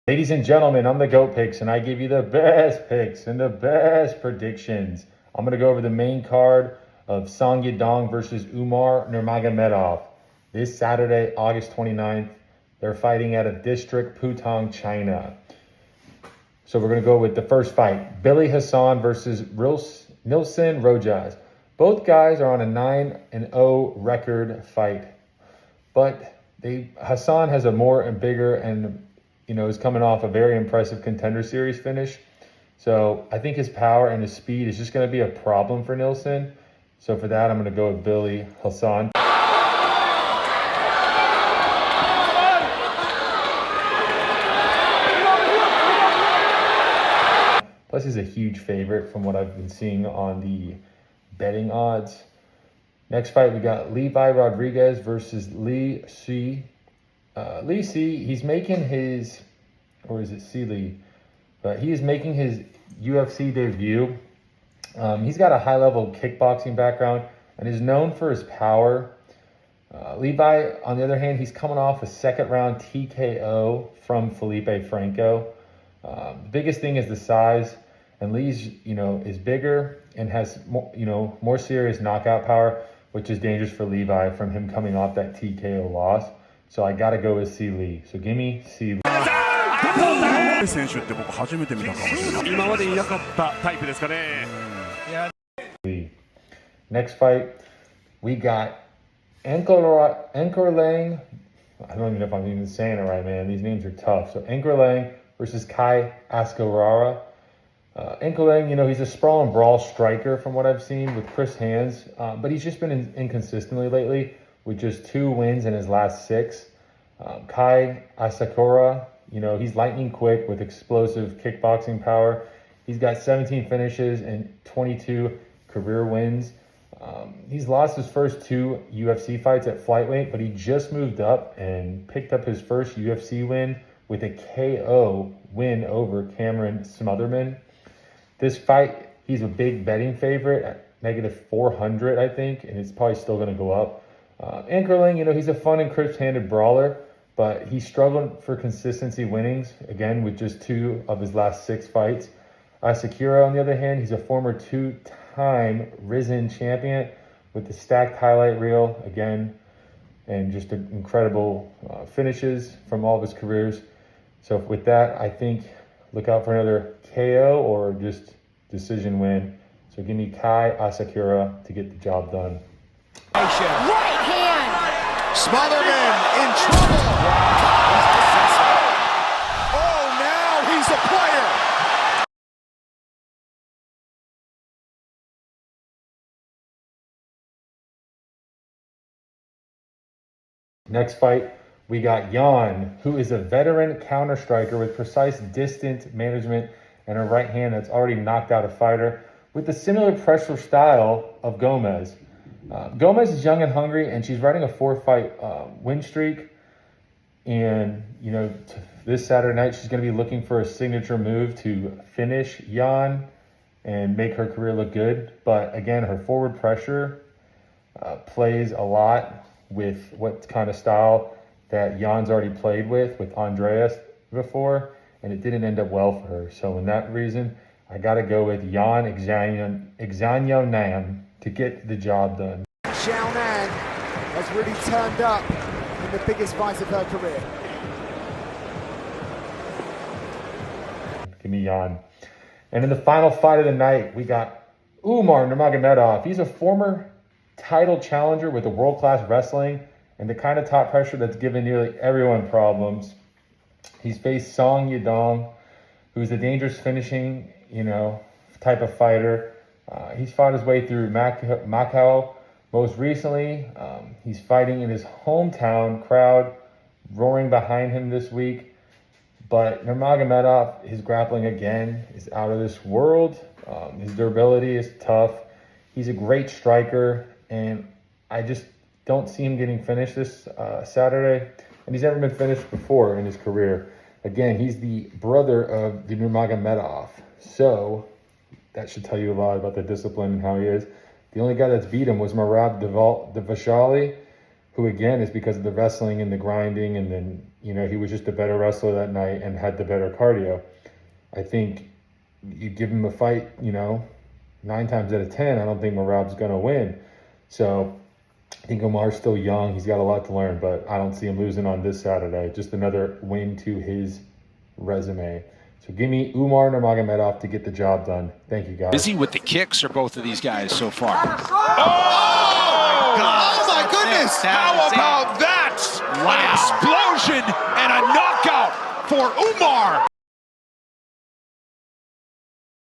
Ladies and gentlemen, I'm the GOAT Picks, and I give you the best picks and the best predictions. I'm going to go over the main card of Song Yadong versus Umar Nurmagomedov. This Saturday, August 29th, they're fighting out of District Putong, China. So we're going to go with the first fight, Billy Hassan versus Nilson Rojas. Both guys are on a 9-0 record fight, but Hassan has a more and bigger and is coming off a very impressive Contender Series finish. So I think his power and his speed is just going to be a problem for Nilson. So for that, I'm going to go with Billy Hassan. Plus, he's a huge favorite from what I've been seeing on the betting odds. Next fight, we got Levi Rodriguez versus Lee Si. Lee Si, he's making his, or is it Si Lee? But he is making his UFC debut. He's got a high-level kickboxing background and is known for his power. Levi, on the other hand, he's coming off a second-round TKO from Felipe Franco. The biggest thing is the size, and Lee's, is bigger and has more serious knockout power, which is dangerous for Levi from him coming off that TKO loss. So I got to go with C. Lee. So give me C. Lee. Next fight, we got Lang. I don't even know if I'm even saying it right, man. These names are tough. So Lang versus Kai Askarara. Lang, he's a sprawl and brawl striker from what I've seen with Chris Hands, but he's just been inconsistently lately with just 2 wins in his last 6. Kai Asakura, he's lightning quick with explosive kickboxing power. He's got 17 finishes and 22 career wins. He's lost his first 2 UFC fights at flyweight, but he just moved up and picked up his first UFC win with a KO win over Cameron Smotherman. This fight, he's a big betting favorite at -400, I think, and it's probably still going to go up. Lang, he's a fun and crisp-handed brawler, but he's struggled for consistency winnings, again, with just 2 of his last 6 fights. Asakura, on the other hand, he's a former 2-time Risen champion with the stacked highlight reel, again, and just incredible finishes from all of his careers. So with that, I think look out for another KO or just decision win. So give me Kai Asakura to get the job done. Right hand! Smotherman in trouble! Oh, now he's a player! Next fight, we got Jan, who is a veteran counter striker with precise distance management and a right hand that's already knocked out a fighter with a similar pressure style of Gomez. Gomez is young and hungry, and she's riding a 4-fight win streak. And, this Saturday night, she's going to be looking for a signature move to finish Jan and make her career look good. But again, her forward pressure plays a lot with what kind of style that Jan's already played with Andreas before, and it didn't end up well for her. So in that reason, I got to go with Yan Xiaonan to get the job done. Xiaonan has really turned up in the biggest fight of her career. Give me Yan. And in the final fight of the night, we got Umar Nurmagomedov. He's a former title challenger with the world-class wrestling and the kind of top pressure that's given nearly everyone problems. He's faced Song Yadong, who's a dangerous finishing, type of fighter. He's fought his way through Macau. Most recently, he's fighting in his hometown, crowd roaring behind him this week. But Nurmagomedov, his grappling again is out of this world. His durability is tough. He's a great striker, and I just don't see him getting finished this Saturday. And he's never been finished before in his career. Again, he's the brother of the Nurmagomedov. So that should tell you a lot about the discipline and how he is. The only guy that's beat him was Marab Devashali, who again is because of the wrestling and the grinding and then you know, he was just a better wrestler that night and had the better cardio. I think you give him a fight, you know, 9 times out of 10, I don't think Merab's going to win. So I think Umar's still young. He's got a lot to learn, but I don't see him losing on this Saturday. Just another win to his resume. So give me Umar Nurmagomedov to get the job done. Thank you, guys. Busy with the kicks are both of these guys so far. Oh my goodness! How about that? Wow. An explosion and a knockout for Umar